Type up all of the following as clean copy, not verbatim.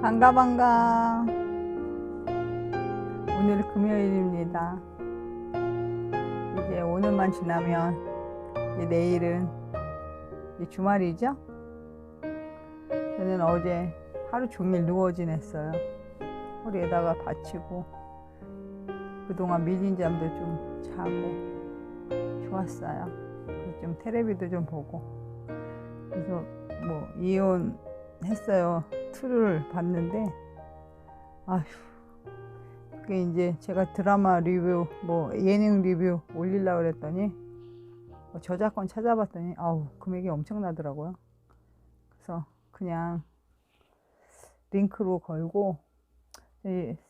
반가 반가. 오늘 금요일입니다. 이제 오늘만 지나면 이제 내일은 이제 주말이죠. 저는 어제 하루 종일 누워 지냈어요. 허리에다가 받치고 그동안 밀린 잠도 좀 자고 좋았어요. 그래서 좀 텔레비도 좀 보고, 그래서 뭐 이혼했어요. 2를 봤는데, 아휴, 그게 이제 제가 드라마 리뷰, 예능 리뷰 올리려고 그랬더니 저작권 찾아봤더니 아우, 금액이 엄청나더라고요. 그래서 그냥 링크로 걸고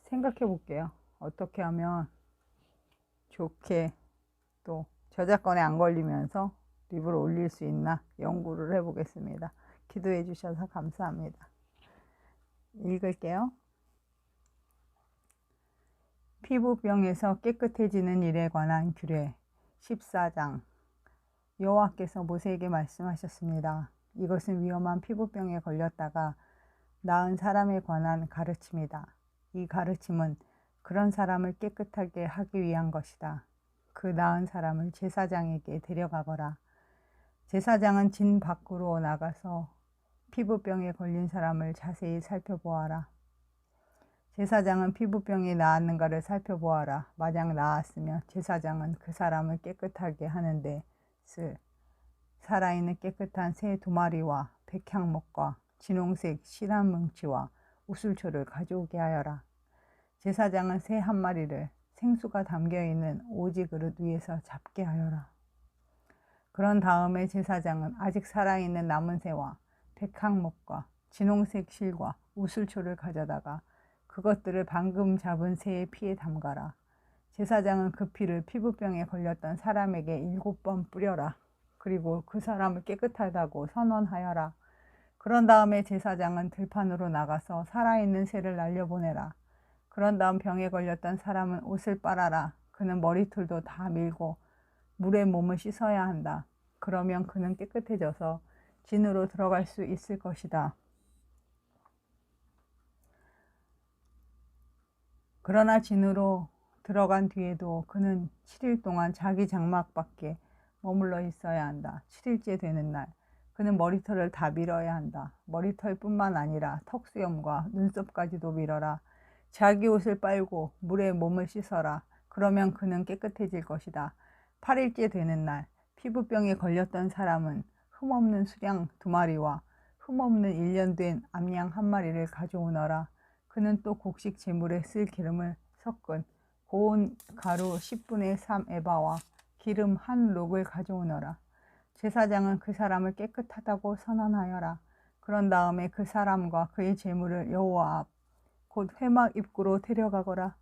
생각해 볼게요. 어떻게 하면 좋게 또 저작권에 안 걸리면서 리뷰를 올릴 수 있나 연구를 해보겠습니다. 기도해 주셔서 감사합니다. 읽을게요. 피부병에서 깨끗해지는 일에 관한 규례 14장. 여호와께서 모세에게 말씀하셨습니다. 이것은 위험한 피부병에 걸렸다가 나은 사람에 관한 가르침이다. 이 가르침은 그런 사람을 깨끗하게 하기 위한 것이다. 그 나은 사람을 제사장에게 데려가거라. 제사장은 진 밖으로 나가서 피부병에 걸린 사람을 자세히 살펴보아라. 제사장은 피부병이 나았는가를 살펴보아라. 만약 나았으면 제사장은 그 사람을 깨끗하게 하는데 살아있는 깨끗한 새 2마리와 백향목과 진홍색 실한 뭉치와 우슬초를 가져오게 하여라. 제사장은 새 1마리를 생수가 담겨있는 오지 그릇 위에서 잡게 하여라. 그런 다음에 제사장은 아직 살아있는 남은 새와 백향목과 진홍색 실과 우슬초를 가져다가 그것들을 방금 잡은 새의 피에 담가라. 제사장은 그 피를 피부병에 걸렸던 사람에게 7번 뿌려라. 그리고 그 사람을 깨끗하다고 선언하여라. 그런 다음에 제사장은 들판으로 나가서 살아있는 새를 날려보내라. 그런 다음 병에 걸렸던 사람은 옷을 빨아라. 그는 머리털도 다 밀고 물에 몸을 씻어야 한다. 그러면 그는 깨끗해져서 진으로 들어갈 수 있을 것이다. 그러나 진으로 들어간 뒤에도 그는 7일 동안 자기 장막 밖에 머물러 있어야 한다. 7일째 되는 날 그는 머리털을 다 밀어야 한다. 머리털뿐만 아니라 턱수염과 눈썹까지도 밀어라. 자기 옷을 빨고 물에 몸을 씻어라. 그러면 그는 깨끗해질 것이다. 8일째 되는 날 피부병에 걸렸던 사람은 흠없는 수량 2마리와 흠없는 1년 된 암양 1마리를 가져오너라. 그는 또 곡식 제물에 쓸 기름을 섞은 고운 가루 10분의 3 에바와 기름 1록을 가져오너라. 제사장은 그 사람을 깨끗하다고 선언하여라. 그런 다음에 그 사람과 그의 제물을 여호와 앞 곧 회막 입구로 데려가거라.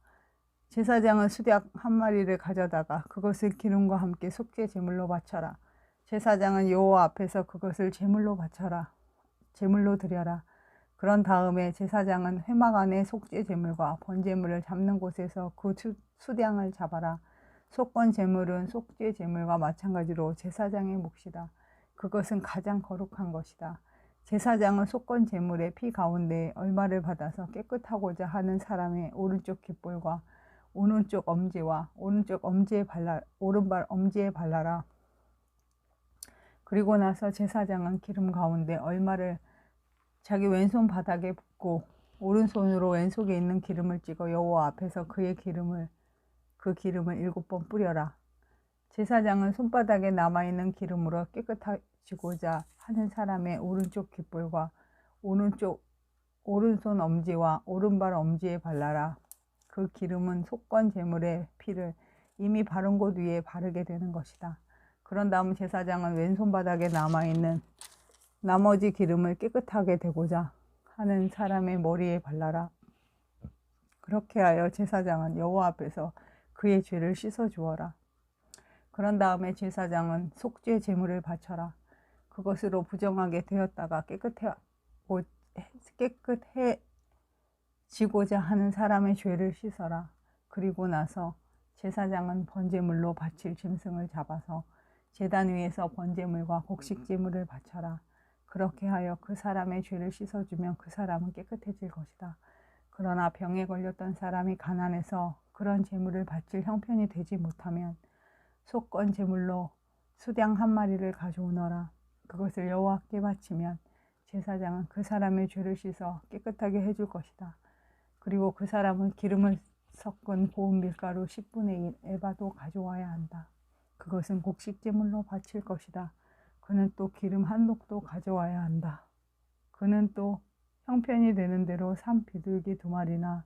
제사장은 수탉 1마리를 가져다가 그것을 기름과 함께 속죄 제물로 바쳐라. 제사장은 여호와 앞에서 그것을 제물로 드려라. 그런 다음에 제사장은 회막 안에 속죄 제물과 번제물을 잡는 곳에서 그 수량을 잡아라. 속건 제물은 속죄 제물과 마찬가지로 제사장의 몫이다. 그것은 가장 거룩한 것이다. 제사장은 속건 제물의 피 가운데 얼마를 받아서 깨끗하고자 하는 사람의 오른쪽 귓볼과 오른쪽 엄지와 오른발 엄지에 발라라. 그리고 나서 제사장은 기름 가운데 얼마를 자기 왼손 바닥에 붓고 오른손으로 왼속에 있는 기름을 찍어 여호와 앞에서 그 기름을 7번 뿌려라. 제사장은 손바닥에 남아있는 기름으로 깨끗해지고자 하는 사람의 오른쪽 귓볼과 오른손 엄지와 오른발 엄지에 발라라. 그 기름은 속건 제물의 피를 이미 바른 곳 위에 바르게 되는 것이다. 그런 다음 제사장은 왼손 바닥에 남아있는 나머지 기름을 깨끗하게 되고자 하는 사람의 머리에 발라라. 그렇게 하여 제사장은 여호와 앞에서 그의 죄를 씻어 주어라. 그런 다음에 제사장은 속죄 제물을 바쳐라. 그것으로 부정하게 되었다가 깨끗해지고자 하는 사람의 죄를 씻어라. 그리고 나서 제사장은 번제물로 바칠 짐승을 잡아서 제단 위에서 번제물과 곡식 제물을 바쳐라. 그렇게 하여 그 사람의 죄를 씻어주면 그 사람은 깨끗해질 것이다. 그러나 병에 걸렸던 사람이 가난해서 그런 제물을 바칠 형편이 되지 못하면 속건 제물로 수량 한 마리를 가져오너라. 그것을 여호와께 바치면 제사장은 그 사람의 죄를 씻어 깨끗하게 해줄 것이다. 그리고 그 사람은 기름을 섞은 고운 밀가루 10분의 1 에바도 가져와야 한다. 그것은 곡식 제물로 바칠 것이다. 그는 또 기름 한 녹도 가져와야 한다. 그는 또 형편이 되는 대로 산 비둘기 2마리나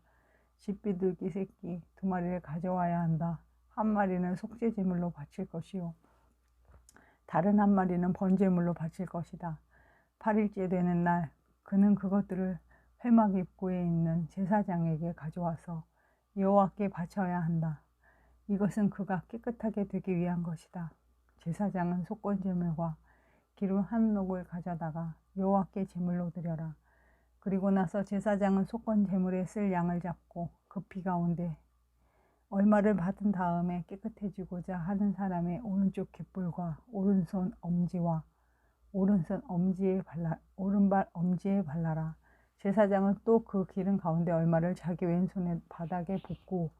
집 비둘기 새끼 2마리를 가져와야 한다. 한 마리는 속죄 제물로 바칠 것이요 다른 한 마리는 번제물로 바칠 것이다. 8일째 되는 날 그는 그것들을 회막 입구에 있는 제사장에게 가져와서 여호와께 바쳐야 한다. 이것은 그가 깨끗하게 되기 위한 것이다. 제사장은 속건 제물과 기름 한 녹을 가져다가 여호와께 제물로 드려라. 그리고 나서 제사장은 속건 제물에 쓸 양을 잡고 그 피 가운데 얼마를 받은 다음에 깨끗해지고자 하는 사람의 오른쪽 귓불과 오른손 엄지와 오른발 엄지에 발라라. 제사장은 또 그 기름 가운데 얼마를 자기 왼손의 바닥에 붓고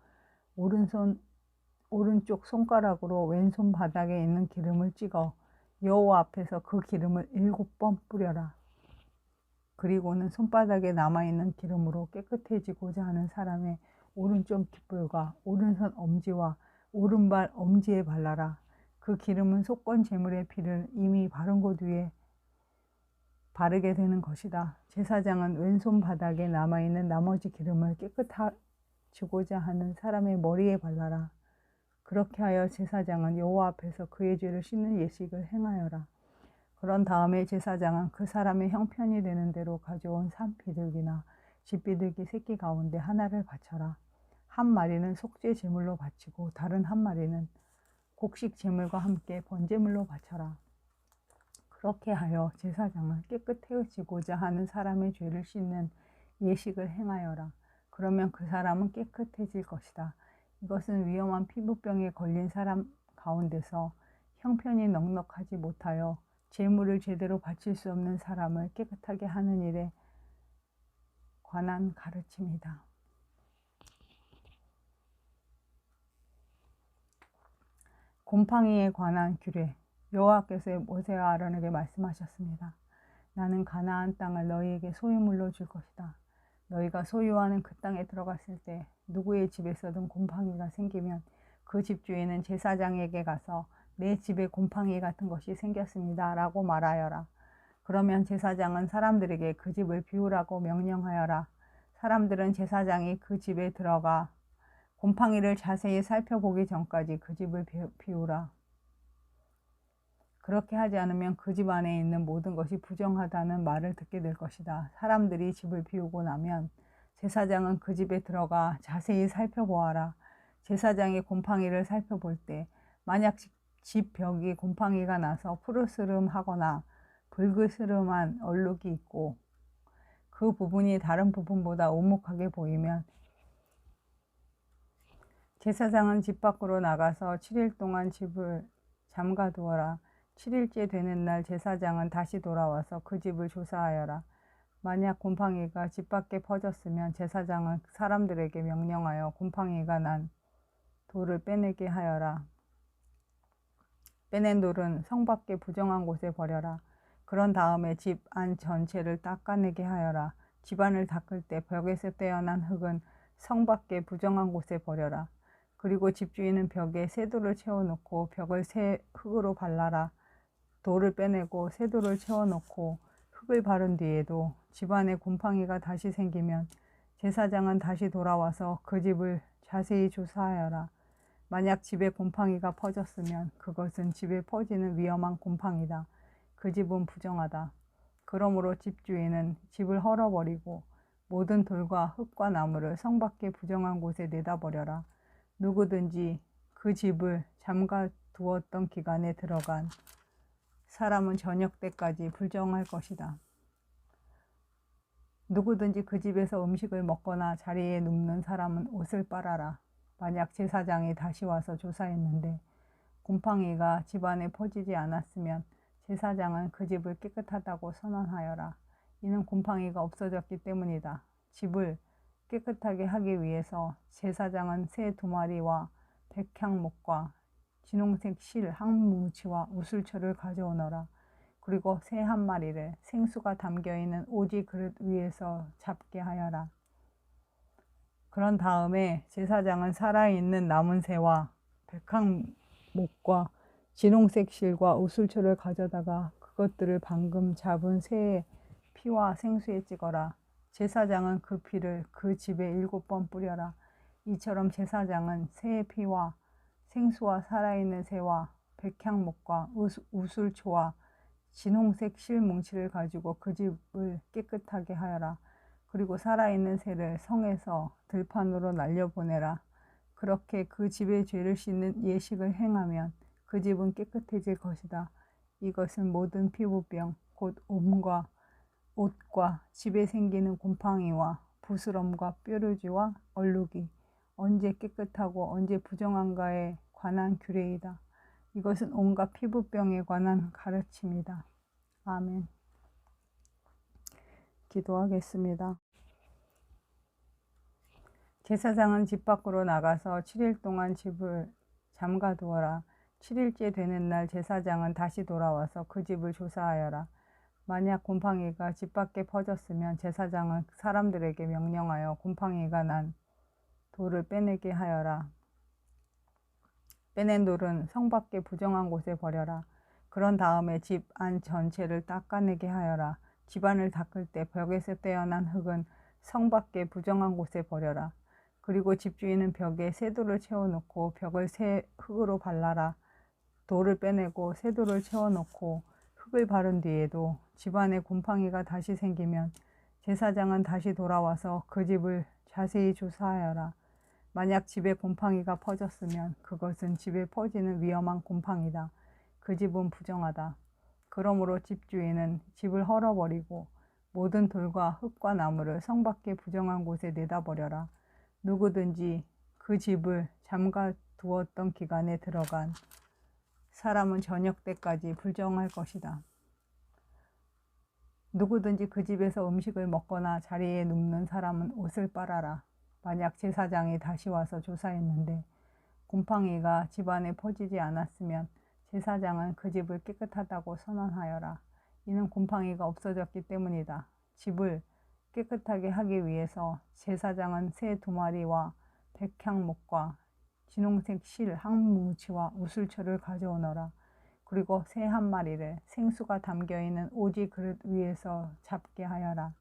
오른쪽 손가락으로 왼손 바닥에 있는 기름을 찍어 여호와 앞에서 그 기름을 7번 뿌려라. 그리고는 손바닥에 남아있는 기름으로 깨끗해지고자 하는 사람의 오른쪽 귓불과 오른손 엄지와 오른발 엄지에 발라라. 그 기름은 속건 제물의 피를 이미 바른 곳 위에 바르게 되는 것이다. 제사장은 왼손 바닥에 남아있는 나머지 기름을 깨끗해지고자 하는 사람의 머리에 발라라. 그렇게 하여 제사장은 여호와 앞에서 그의 죄를 씻는 예식을 행하여라. 그런 다음에 제사장은 그 사람의 형편이 되는 대로 가져온 산 비둘기나 집 비둘기 새끼 가운데 하나를 바쳐라. 한 마리는 속죄 제물로 바치고 다른 한 마리는 곡식 제물과 함께 번제물로 바쳐라. 그렇게 하여 제사장은 깨끗해지고자 하는 사람의 죄를 씻는 예식을 행하여라. 그러면 그 사람은 깨끗해질 것이다. 이것은 위험한 피부병에 걸린 사람 가운데서 형편이 넉넉하지 못하여 제물을 제대로 바칠 수 없는 사람을 깨끗하게 하는 일에 관한 가르침이다. 곰팡이에 관한 규례. 여호와께서 모세와 아론에게 말씀하셨습니다. 나는 가나안 땅을 너희에게 소유물로 줄 것이다. 너희가 소유하는 그 땅에 들어갔을 때 누구의 집에서든 곰팡이가 생기면 그 집주인은 제사장에게 가서 내 집에 곰팡이 같은 것이 생겼습니다 라고 말하여라. 그러면 제사장은 사람들에게 그 집을 비우라고 명령하여라. 사람들은 제사장이 그 집에 들어가 곰팡이를 자세히 살펴보기 전까지 그 집을 비우라. 그렇게 하지 않으면 그 집 안에 있는 모든 것이 부정하다는 말을 듣게 될 것이다. 사람들이 집을 비우고 나면 제사장은 그 집에 들어가 자세히 살펴보아라. 제사장이 곰팡이를 살펴볼 때 만약 집 벽이 곰팡이가 나서 푸르스름하거나 붉으스름한 얼룩이 있고 그 부분이 다른 부분보다 오목하게 보이면 제사장은 집 밖으로 나가서 7일 동안 집을 잠가두어라. 7일째 되는 날 제사장은 다시 돌아와서 그 집을 조사하여라. 만약 곰팡이가 집 밖에 퍼졌으면 제사장은 사람들에게 명령하여 곰팡이가 난 돌을 빼내게 하여라. 빼낸 돌은 성 밖에 부정한 곳에 버려라. 그런 다음에 집 안 전체를 닦아내게 하여라. 집안을 닦을 때 벽에서 떼어난 흙은 성 밖에 부정한 곳에 버려라. 그리고 집주인은 벽에 새 돌을 채워놓고 벽을 새 흙으로 발라라. 돌을 빼내고 새 돌을 채워놓고 흙을 바른 뒤에도 집안에 곰팡이가 다시 생기면 제사장은 다시 돌아와서 그 집을 자세히 조사하여라. 만약 집에 곰팡이가 퍼졌으면 그것은 집에 퍼지는 위험한 곰팡이다. 그 집은 부정하다. 그러므로 집주인은 집을 헐어버리고 모든 돌과 흙과 나무를 성 밖에 부정한 곳에 내다 버려라. 누구든지 그 집을 잠가 두었던 기간에 들어간 사람은 저녁 때까지 불정할 것이다. 누구든지 그 집에서 음식을 먹거나 자리에 눕는 사람은 옷을 빨아라. 만약 제사장이 다시 와서 조사했는데 곰팡이가 집안에 퍼지지 않았으면 제사장은 그 집을 깨끗하다고 선언하여라. 이는 곰팡이가 없어졌기 때문이다. 집을 깨끗하게 하기 위해서 제사장은 새 2마리와 백향목과 진홍색 실 한 뭉치와 우슬초를 가져오너라. 그리고 새 1마리를 생수가 담겨있는 오지 그릇 위에서 잡게 하여라. 그런 다음에 제사장은 살아있는 남은 새와 백향목과 진홍색 실과 우슬초를 가져다가 그것들을 방금 잡은 새의 피와 생수에 찍어라. 제사장은 그 피를 그 집에 7번 뿌려라. 이처럼 제사장은 새의 피와 생수와 살아있는 새와 백향목과 우슬초와 진홍색 실 뭉치를 가지고 그 집을 깨끗하게 하여라. 그리고 살아있는 새를 성에서 들판으로 날려보내라. 그렇게 그 집의 죄를 씻는 예식을 행하면 그 집은 깨끗해질 것이다. 이것은 모든 피부병, 곧 옷과 집에 생기는 곰팡이와 부스럼과 뾰루지와 얼룩이 언제 깨끗하고 언제 부정한가에 관한 규례이다. 이것은 온갖 피부병에 관한 가르침이다. 아멘. 기도하겠습니다. 제사장은 집 밖으로 나가서 7일 동안 집을 잠가두어라. 7일째 되는 날 제사장은 다시 돌아와서 그 집을 조사하여라. 만약 곰팡이가 집 밖에 퍼졌으면 제사장은 사람들에게 명령하여 곰팡이가 난 돌을 빼내게 하여라. 빼낸 돌은 성 밖에 부정한 곳에 버려라. 그런 다음에 집 안 전체를 닦아내게 하여라. 집안을 닦을 때 벽에서 떼어난 흙은 성 밖에 부정한 곳에 버려라. 그리고 집주인은 벽에 새 돌을 채워놓고 벽을 새 흙으로 발라라. 돌을 빼내고 새 돌을 채워놓고 흙을 바른 뒤에도 집안에 곰팡이가 다시 생기면 제사장은 다시 돌아와서 그 집을 자세히 조사하여라. 만약 집에 곰팡이가 퍼졌으면 그것은 집에 퍼지는 위험한 곰팡이다. 그 집은 부정하다. 그러므로 집주인은 집을 헐어버리고 모든 돌과 흙과 나무를 성 밖에 부정한 곳에 내다버려라. 누구든지 그 집을 잠가 두었던 기간에 들어간 사람은 저녁 때까지 불정할 것이다. 누구든지 그 집에서 음식을 먹거나 자리에 눕는 사람은 옷을 빨아라. 만약 제사장이 다시 와서 조사했는데 곰팡이가 집안에 퍼지지 않았으면 제사장은 그 집을 깨끗하다고 선언하여라. 이는 곰팡이가 없어졌기 때문이다. 집을 깨끗하게 하기 위해서 제사장은 새 2마리와 백향목과 진홍색 실 한 뭉치와 우슬초를 가져오너라. 그리고 새 1마리를 생수가 담겨있는 오지 그릇 위에서 잡게 하여라.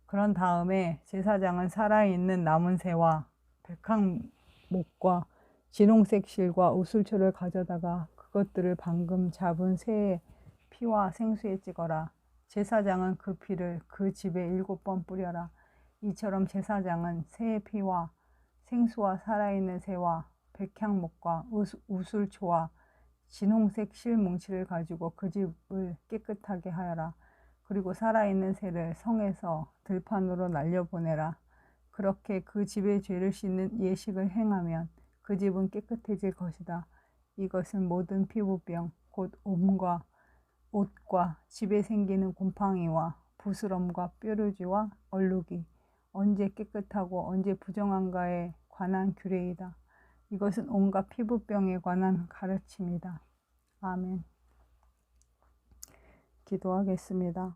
그런 다음에 제사장은 살아있는 남은 새와 백향목과 진홍색 실과 우슬초를 가져다가 그것들을 방금 잡은 새의 피와 생수에 찍어라. 제사장은 그 피를 그 집에 7번 뿌려라. 이처럼 제사장은 새의 피와 생수와 살아있는 새와 백향목과 우슬초와 진홍색 실 뭉치를 가지고 그 집을 깨끗하게 하여라. 그리고 살아있는 새를 성에서 들판으로 날려보내라. 그렇게 그 집의 죄를 씻는 예식을 행하면 그 집은 깨끗해질 것이다. 이것은 모든 피부병, 곧 옷과 집에 생기는 곰팡이와 부스럼과 뾰루지와 얼룩이 언제 깨끗하고 언제 부정한가에 관한 규례이다. 이것은 온갖 피부병에 관한 가르침이다. 아멘. 기도하겠습니다.